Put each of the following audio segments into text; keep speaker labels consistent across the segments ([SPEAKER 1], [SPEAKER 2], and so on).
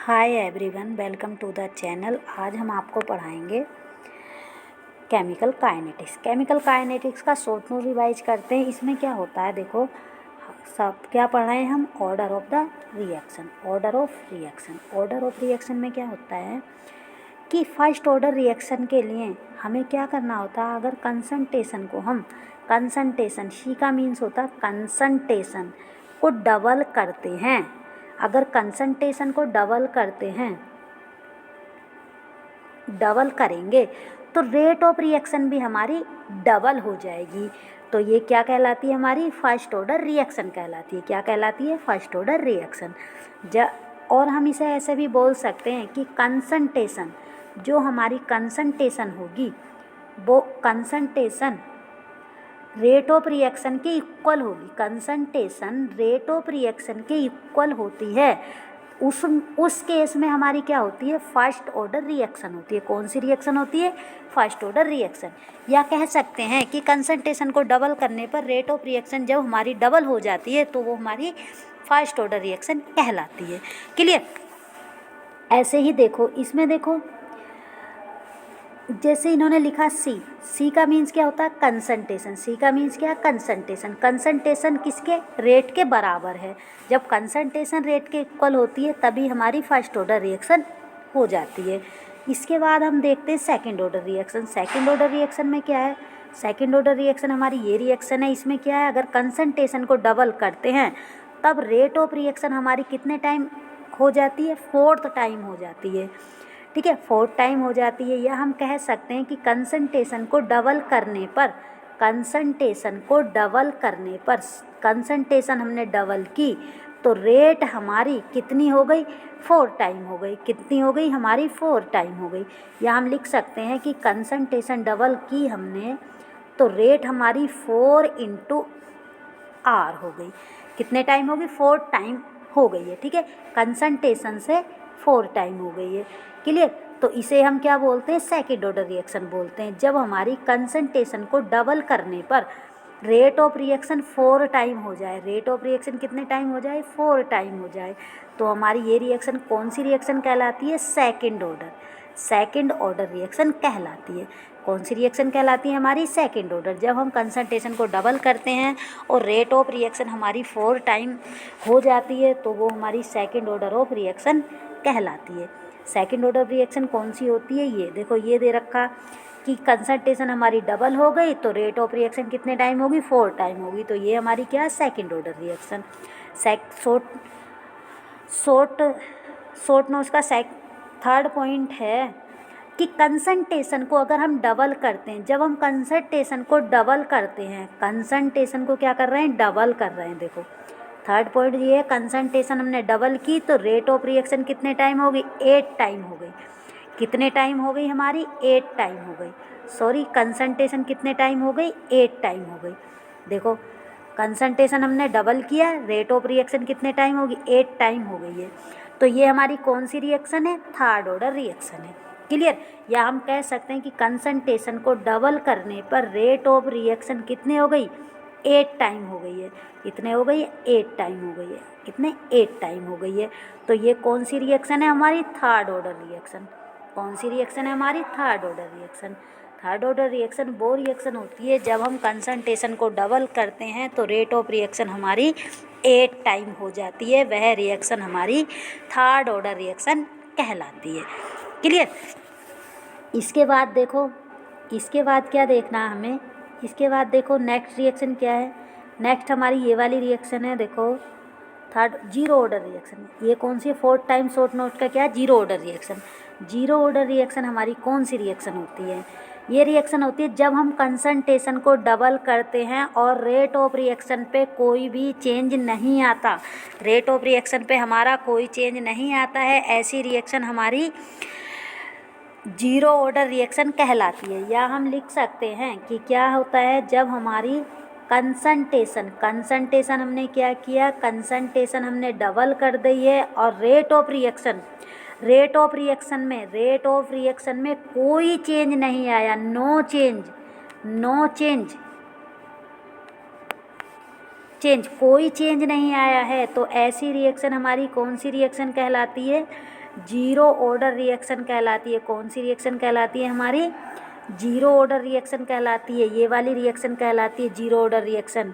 [SPEAKER 1] Hi everyone, welcome to the channel. आज हम आपको पढ़ाएंगे केमिकल काइनेटिक्स। केमिकल काइनेटिक्स का शॉर्ट नोट रिवाइज करते हैं। इसमें क्या होता है, देखो सब क्या पढ़ रहे हैं हम, order of the reaction. Order of reaction, order of reaction में क्या होता है कि फर्स्ट ऑर्डर रिएक्शन के लिए हमें क्या करना होता है। अगर कंसंट्रेशन को हम कंसंट्रेशन, सी का मीन्स होता है कंसंट्रेशन को डबल करते हैं, अगर कंसंट्रेशन को डबल करते हैं, डबल करेंगे तो रेट ऑफ रिएक्शन भी हमारी डबल हो जाएगी। तो ये क्या कहलाती है, हमारी फर्स्ट ऑर्डर रिएक्शन कहलाती है। क्या कहलाती है? First order reaction. और हम इसे ऐसे भी बोल सकते हैं कि कंसंट्रेशन, जो हमारी कंसंट्रेशन होगी वो कंसंट्रेशन रेट ऑफ रिएक्शन के इक्वल होगी। कंसंट्रेशन रेट ऑफ रिएक्शन के इक्वल होती है। उस केस में हमारी क्या होती है, फर्स्ट ऑर्डर रिएक्शन होती है। कौन सी रिएक्शन होती है? First order reaction. या कह सकते हैं कि कंसंट्रेशन को डबल करने पर रेट ऑफ रिएक्शन जब हमारी डबल हो जाती है तो वो हमारी फर्स्ट ऑर्डर रिएक्शन कहलाती है। क्लियर? ऐसे ही देखो, इसमें देखो जैसे इन्होंने लिखा सी का मीन्स क्या होता है, कंसंट्रेशन। सी का मीन्स क्या है, कंसंट्रेशन। कंसंट्रेशन किसके? रेट के बराबर है। जब कंसंट्रेशन रेट के इक्वल होती है तभी हमारी फर्स्ट ऑर्डर रिएक्शन हो जाती है। इसके बाद हम देखते हैं second order reaction. Second order reaction में क्या है? सेकंड ऑर्डर रिएक्शन हमारी ये रिएक्शन है। इसमें क्या है, अगर कंसंट्रेशन को डबल करते हैं तब रेट ऑफ रिएक्शन हमारी कितने टाइम हो जाती है? फोर्थ टाइम हो जाती है। ठीक है, फोर्थ टाइम हो जाती है। या हम कह सकते हैं कि कंसंट्रेशन को डबल करने पर, कंसंट्रेशन को डबल करने पर, कंसंट्रेशन हमने डबल की तो रेट हमारी कितनी हो गई? 4 टाइम हो गई। कितनी हो गई? हमारी 4 टाइम हो गई। या हम लिख सकते हैं कि कंसंट्रेशन डबल की हमने तो रेट हमारी 4 इंटू आर हो गई। कितने टाइम होगी? 4 टाइम हो गई है। ठीक है, कंसंट्रेशन से 4 टाइम हो गई है। क्लियर? तो इसे हम क्या बोलते हैं? सेकंड ऑर्डर रिएक्शन बोलते हैं। जब हमारी कंसंट्रेशन को डबल करने पर रेट ऑफ रिएक्शन 4 टाइम हो जाए, रेट ऑफ रिएक्शन कितने टाइम हो जाए? 4 टाइम हो जाए, तो हमारी ये रिएक्शन कौन सी रिएक्शन कहलाती है? Second order. Second order reaction कहलाती है। कौन सी रिएक्शन कहलाती है? हमारी सेकंड ऑर्डर। जब हम कंसंट्रेशन को डबल करते हैं और रेट ऑफ रिएक्शन हमारी 4 टाइम हो जाती है तो वो हमारी सेकंड ऑर्डर ऑफ रिएक्शन कहलाती है। सेकंड ऑर्डर रिएक्शन कौन सी होती है? ये देखो, ये दे रखा कि कंसंट्रेशन हमारी डबल हो गई तो रेट ऑफ रिएक्शन कितने टाइम होगी? 4 टाइम होगी। तो ये हमारी क्या है? Second order reaction. Short notes का थर्ड पॉइंट है कि कंसंट्रेशन को अगर हम डबल करते हैं, जब हम कंसंट्रेशन को डबल करते हैं, कंसंट्रेशन को क्या कर रहे हैं? डबल कर रहे हैं। देखो, थर्ड पॉइंट ये है, कंसंट्रेशन हमने डबल की तो रेट ऑफ रिएक्शन कितने टाइम होगी? 8 टाइम हो गई। कितने टाइम हो गई हमारी? 8 टाइम हो गई। सॉरी, कंसंट्रेशन कितने टाइम हो गई? 8 टाइम हो गई। देखो, कंसंट्रेशन हमने डबल किया, रेट ऑफ रिएक्शन कितने टाइम होगी? 8 टाइम हो गई है। तो ये हमारी कौन सी रिएक्शन है? थर्ड ऑर्डर रिएक्शन है। क्लियर? या हम कह सकते हैं कि कंसंट्रेशन को डबल करने पर रेट ऑफ रिएक्शन कितने हो गई? 8 टाइम हो गई है। कितने हो गई है? 8 टाइम हो गई है। कितने? 8 टाइम हो गई है। तो ये कौन सी रिएक्शन है? हमारी थर्ड ऑर्डर रिएक्शन। कौन सी रिएक्शन है? हमारी third order reaction. Third order reaction वो रिएक्शन होती है जब हम कंसंट्रेशन को डबल करते हैं तो रेट ऑफ रिएक्शन हमारी 8 टाइम हो जाती है। वह रिएक्शन हमारी थर्ड ऑर्डर रिएक्शन कहलाती है। क्लियर? इसके बाद देखो, इसके बाद क्या देखना है हमें? इसके बाद देखो नेक्स्ट रिएक्शन क्या है। नेक्स्ट हमारी ये वाली रिएक्शन है। देखो, थर्ड जीरो ऑर्डर रिएक्शन। ये कौन सी है? 4 टाइम शॉर्ट नोट का क्या है? Zero order reaction. Zero order reaction हमारी कौन सी रिएक्शन होती है? ये रिएक्शन होती है जब हम कंसंट्रेशन को डबल करते हैं और रेट ऑफ रिएक्शन पे कोई भी चेंज नहीं आता। रेट ऑफ रिएक्शन पे हमारा कोई चेंज नहीं आता है, ऐसी रिएक्शन हमारी जीरो ऑर्डर रिएक्शन कहलाती है। या हम लिख सकते हैं कि क्या होता है, जब हमारी कंसंट्रेशन हमने क्या किया? कंसंट्रेशन हमने डबल कर दी है और रेट ऑफ रिएक्शन में कोई चेंज नहीं आया। नो चेंज, कोई चेंज नहीं आया है, तो ऐसी रिएक्शन हमारी कौन सी रिएक्शन कहलाती है? जीरो ऑर्डर रिएक्शन कहलाती है। कौन सी रिएक्शन कहलाती है हमारी? जीरो ऑर्डर रिएक्शन कहलाती है। ये वाली रिएक्शन कहलाती है जीरो ऑर्डर रिएक्शन।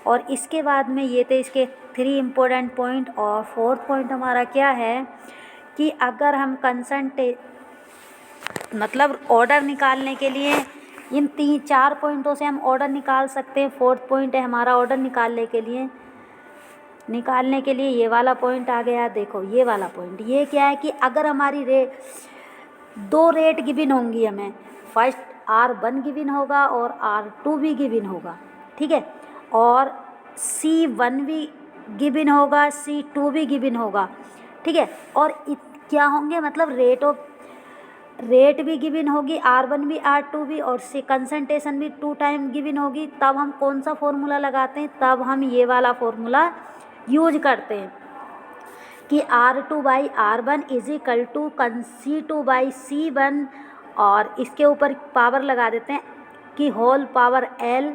[SPEAKER 1] और इसके बाद में ये थे इसके 3 इम्पोर्टेंट पॉइंट। और 4th पॉइंट हमारा क्या है कि अगर हम मतलब ऑर्डर निकालने के लिए इन 4 पॉइंटों से हम ऑर्डर निकाल सकते हैं। 4th पॉइंट है हमारा ऑर्डर निकालने के लिए ये वाला पॉइंट आ गया। देखो ये वाला पॉइंट, ये क्या है कि अगर हमारी दो रेट गिवन होंगी हमें, फर्स्ट R1 गिवन होगा और R2 भी गिवन होगा, ठीक है, और C1 भी गिवन होगा, C2 भी गिवन होगा, ठीक है, और क्या होंगे मतलब रेट भी गिवन होगी, R1 भी R2 भी, और कंसंट्रेशन भी 2 टाइम गिवन होगी। तब हम कौन सा फॉर्मूला लगाते हैं? तब हम ये वाला फॉर्मूला यूज करते हैं कि R2/R1 is equal to C2/C1, और इसके ऊपर पावर लगा देते हैं कि होल पावर L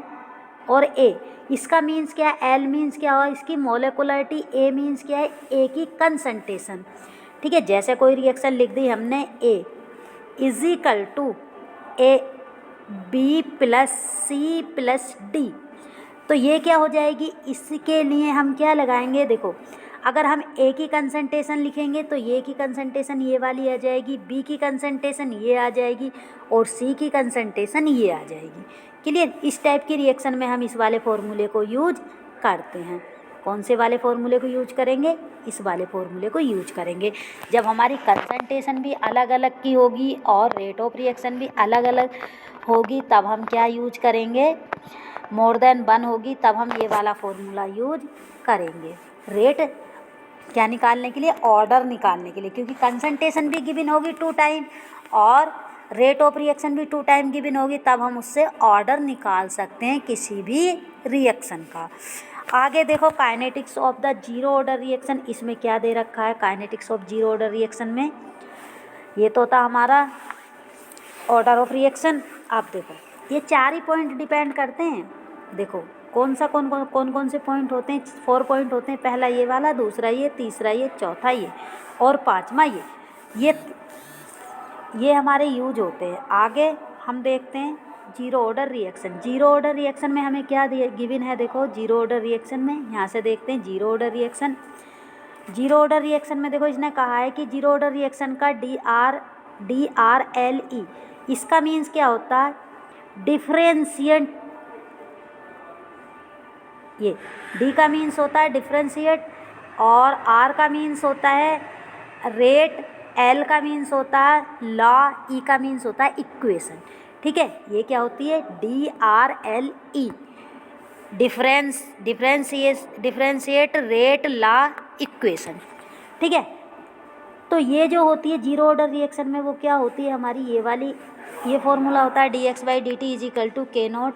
[SPEAKER 1] और A। इसका मीन्स क्या है? L मीन्स क्या हुआ? इसकी मोलिकुलरिटी, A मीन्स क्या है? A की कंसंट्रेशन, ठीक है। जैसे कोई रिएक्शन लिख दी हमने A is equal to B plus C plus D, तो ये क्या हो जाएगी? इसके लिए हम क्या लगाएंगे? देखो अगर हम A की कंसंट्रेशन लिखेंगे तो ये की कंसंट्रेशन ये वाली आ जाएगी, B की कंसंट्रेशन ये आ जाएगी, और C की कंसंट्रेशन ये आ जाएगी। क्लियर? इस टाइप की रिएक्शन में हम इस वाले फॉर्मूले को यूज करते हैं। कौन से वाले फॉर्मूले को यूज करेंगे? इस वाले फॉर्मूले को यूज करेंगे। जब हमारी कंसंट्रेशन भी अलग अलग की होगी और रेट ऑफ रिएक्शन भी अलग अलग होगी, तब हम क्या यूज करेंगे? मोर देन 1 होगी, तब हम ये वाला फॉर्मूला यूज करेंगे। रेट क्या निकालने के लिए? ऑर्डर निकालने के लिए, क्योंकि कंसंट्रेशन भी गिवन होगी 2 टाइम और रेट ऑफ रिएक्शन भी 2 टाइम गिवन होगी, तब हम उससे ऑर्डर निकाल सकते हैं किसी भी रिएक्शन का। आगे देखो kinetics of the zero order reaction, इसमें क्या दे रखा है? Kinetics of zero order reaction में ये तो था हमारा ऑर्डर ऑफ रिएक्शन। आप देखो ये 4 ही पॉइंट डिपेंड करते हैं। देखो कौन कौन से पॉइंट होते हैं? 4 पॉइंट होते हैं। पहला ये वाला, दूसरा ये, तीसरा ये, चौथा ये और 5वां ये हमारे यूज होते हैं। आगे हम देखते हैं zero order reaction. Zero order reaction में हमें क्या गिवन है? देखो जीरो ऑर्डर रिएक्शन में यहाँ से देखते हैं zero order reaction. Zero order reaction में देखो इसने कहा है कि जीरो ऑर्डर रिएक्शन का DRLE, इसका मीन्स क्या होता है? डिफरेंशिएट। ये D का मीन्स होता है डिफरेंशिएट, और R का मीन्स होता है रेट, L का मीन्स होता है लॉ, E का मीन्स होता है इक्वेशन, ठीक है। ये क्या होती है? DRLE, differentiate rate law equation, ठीक है। तो ये जो होती है जीरो ऑर्डर रिएक्शन में, वो क्या होती है हमारी? ये वाली, ये फॉर्मूला होता है dx/dt is equal to K0।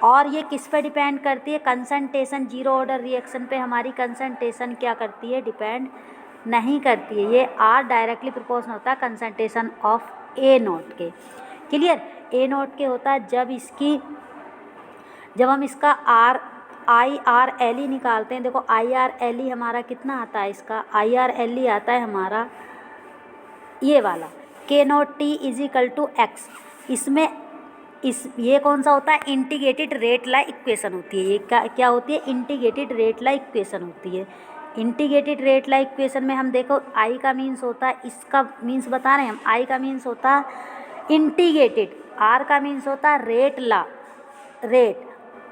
[SPEAKER 1] और ये किस पे डिपेंड करती है? कंसंट्रेशन। जीरो ऑर्डर रिएक्शन पे हमारी कंसंट्रेशन क्या करती है? डिपेंड नहीं करती है। ये R डायरेक्टली प्रोपोर्शनल होता है कंसंट्रेशन ऑफ A0 के। क्लियर? A0 के होता है जब हम इसका IRLE निकालते हैं। देखो IRLE हमारा कितना आता है? इसका IRLE आता है हमारा ये वाला K0T is equal to X। इसमें ये कौन सा होता है? इंटीग्रेटेड रेट ला इक्वेशन होती है। ये क्या होती है? इंटीग्रेटेड रेट ला इक्वेशन होती है। इंटीग्रेटेड रेट ला इक्वेशन में हम देखो I का मीन्स होता है, इसका मीन्स बता रहे हैं हम, I का मीन्स होता है इंटीग्रेटेड, R का मीन्स होता है रेट,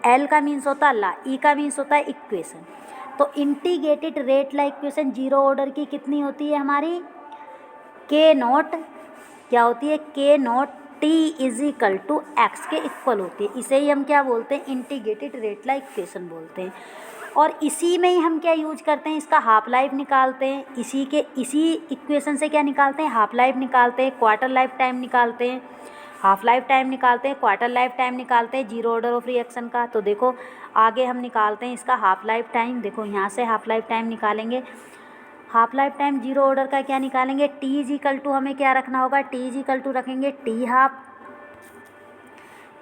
[SPEAKER 1] L का मीन्स होता है ला, E का मीन्स होता है इक्वेशन। तो इंटीग्रेटेड रेट ला इक्वेशन जीरो ऑर्डर की कितनी होती है हमारी? K0 क्या होती है? K0T is equal to X के इक्वल होती है। इसे ही हम क्या बोलते हैं? इंटीग्रेटेड रेट ला इक्वेशन बोलते हैं। और इसी में ही हम क्या यूज करते हैं? इसका हाफ लाइफ निकालते हैं। इसी इक्वेशन से क्या निकालते हैं? हाफ लाइफ निकालते हैं, क्वार्टर लाइफ टाइम निकालते हैं, हाफ लाइफ टाइम निकालते हैं, क्वार्टर लाइफ टाइम निकालते हैं जीरो ऑर्डर ऑफ रिएक्शन का। तो देखो आगे हम निकालते हैं इसका हाफ लाइफ टाइम। देखो यहाँ से हाफ लाइफ टाइम निकालेंगे। Half life time zero order का क्या निकालेंगे? T इज इक्वल टू हमें क्या रखना होगा? T इज इक्वल टू रखेंगे T हाफ।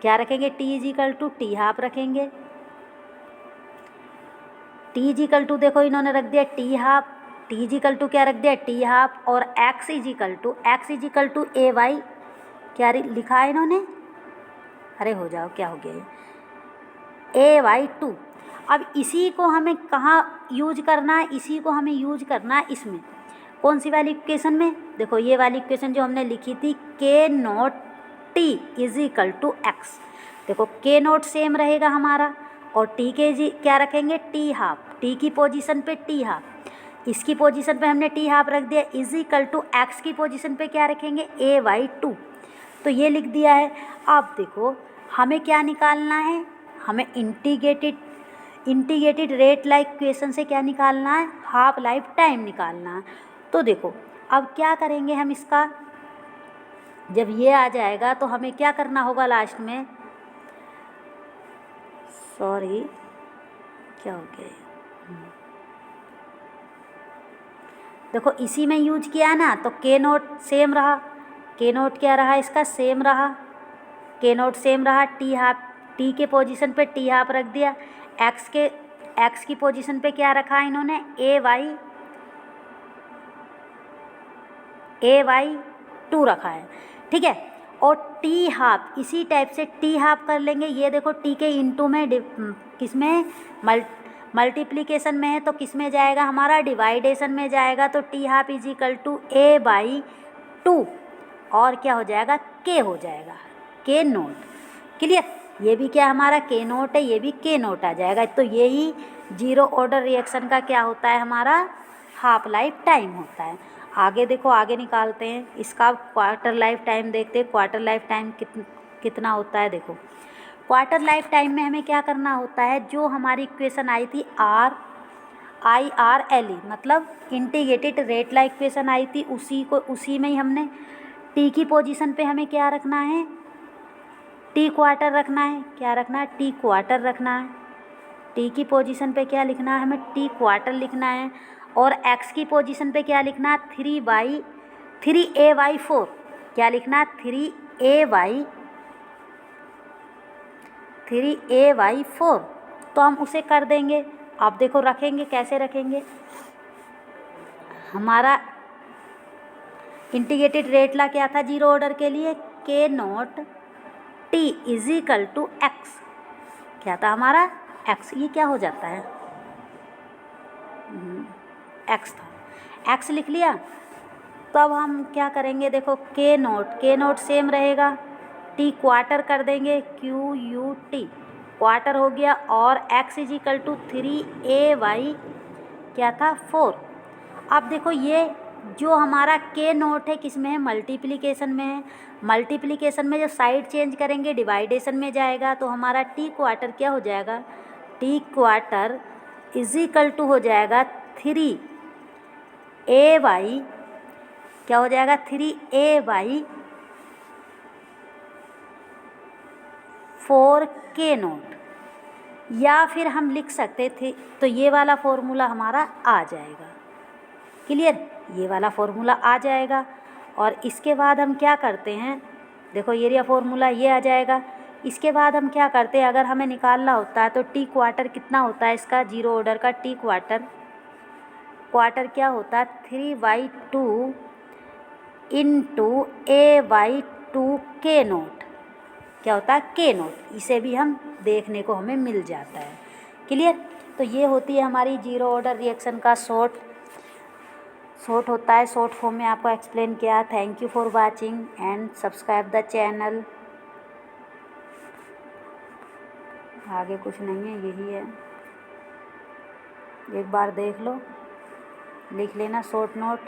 [SPEAKER 1] क्या रखेंगे? T is equal to T half रखेंगे। T इज इक्वल टू देखो इन्होंने रख दिया T half T is equal to क्या रख दिया, टी हाफ, और X is equal to A Y, क्या लिखा है इन्होंने, अरे हो जाओ, क्या हो गया ये, ए वाई टू। अब इसी को हमें कहाँ यूज करना है, इसी को हमें यूज करना है इसमें, कौन सी वाली इक्वेशन में, देखो ये वाली इक्वेशन जो हमने लिखी थी, K naught T is equal to X. देखो के नॉट सेम रहेगा हमारा, और टी के जी क्या रखेंगे, टी हाफ, टी की पोजीशन पे टी हाफ, इसकी पोजीशन पे हमने टी हाफ रख दिया, इज इक्वल टू एक्स की पोजीशन पे क्या रखेंगे, ए वाई टू। तो ये लिख दिया है। अब देखो हमें क्या निकालना है, हमें इंटीग्रेटेड रेट लाइक इक्वेशन से क्या निकालना है, हाफ लाइफ टाइम निकालना है। तो देखो अब क्या करेंगे हम इसका, जब ये आ जाएगा तो हमें क्या करना होगा लास्ट में, सॉरी क्या हो गया, देखो इसी में यूज किया ना, तो के नोट सेम रहा, के नोट क्या रहा इसका, सेम रहा, के नोट सेम रहा, टी हाफ, टी के पोजीशन पे टी हाफ रख दिया, एक्स की पोजीशन पे क्या रखा इन्होंने, ए वाई टू रखा है, ठीक है। और टी हाफ इसी टाइप से टी हाफ कर लेंगे, ये देखो टी के इंटू में किसमें मल्टीप्लिकेशन में है, तो किस में जाएगा हमारा, डिवाइडेशन में जाएगा, तो T half is equal to A by two, और क्या हो जाएगा, के हो जाएगा, के नोट, क्लियर। ये भी क्या हमारा के नोट है, ये भी के नोट आ जाएगा। तो यही जीरो ऑर्डर रिएक्शन का क्या होता है हमारा, हाफ लाइफ टाइम होता है। आगे देखो, आगे निकालते हैं इसका क्वार्टर लाइफ टाइम, देखते हैं क्वार्टर लाइफ टाइम कितना होता है। देखो क्वार्टर लाइफ टाइम में हमें क्या करना होता है, जो हमारी इक्वेशन आई थी RIRLE, मतलब इंटीग्रेटेड रेट लाइक इक्वेशन आई थी, उसी में ही हमने टी की पोजीशन पे हमें क्या रखना है, टी क्वार्टर रखना है, क्या रखना है, टी क्वार्टर रखना है। टी की पोजीशन पे क्या लिखना है, हमें टी क्वार्टर लिखना है, और एक्स की पोजीशन पे क्या लिखना है, 3A/4, क्या लिखना है, 3A/4। तो हम उसे कर देंगे। आप देखो रखेंगे, कैसे रखेंगे, हमारा इंटीग्रेटेड रेट ला क्या था जीरो ऑर्डर के लिए, K naught T is equal to X, क्या था हमारा, एक्स, ये क्या हो जाता है, एक्स था, एक्स लिख लिया। तो अब हम क्या करेंगे, देखो के नोट सेम रहेगा, टी क्वार्टर कर देंगे, QUT क्वार्टर हो गया, और x is equal to 3A/, क्या था, 4। अब देखो ये जो हमारा के नोट है किस में है, मल्टीप्लिकेशन में है, मल्टीप्लिकेशन में जब साइड चेंज करेंगे डिवाइडेशन में जाएगा, तो हमारा टी क्वार्टर क्या हो जाएगा, T quarter is equal to हो जाएगा 3A/, क्या हो जाएगा, 3A/4 के नोट, या फिर हम लिख सकते थे, तो ये वाला फॉर्मूला हमारा आ जाएगा, क्लियर, ये वाला फॉर्मूला आ जाएगा। और इसके बाद हम क्या करते हैं, देखो ये फॉर्मूला ये आ जाएगा। इसके बाद हम क्या करते हैं, अगर हमें निकालना होता है तो टी क्वार्टर कितना होता है इसका, जीरो ऑर्डर का टी क्वार्टर क्या होता है, 3/2 इंटू A/2 के नोट, क्या होता है, के नोट। इसे भी हम देखने को हमें मिल जाता है, क्लियर। तो ये होती है हमारी जीरो ऑर्डर रिएक्शन का शॉर्ट होता है, शॉर्ट फॉर्म में आपको एक्सप्लेन किया। Thank you for watching and subscribe the channel. आगे कुछ नहीं है, यही है, एक बार देख लो, लिख लेना शॉर्ट नोट।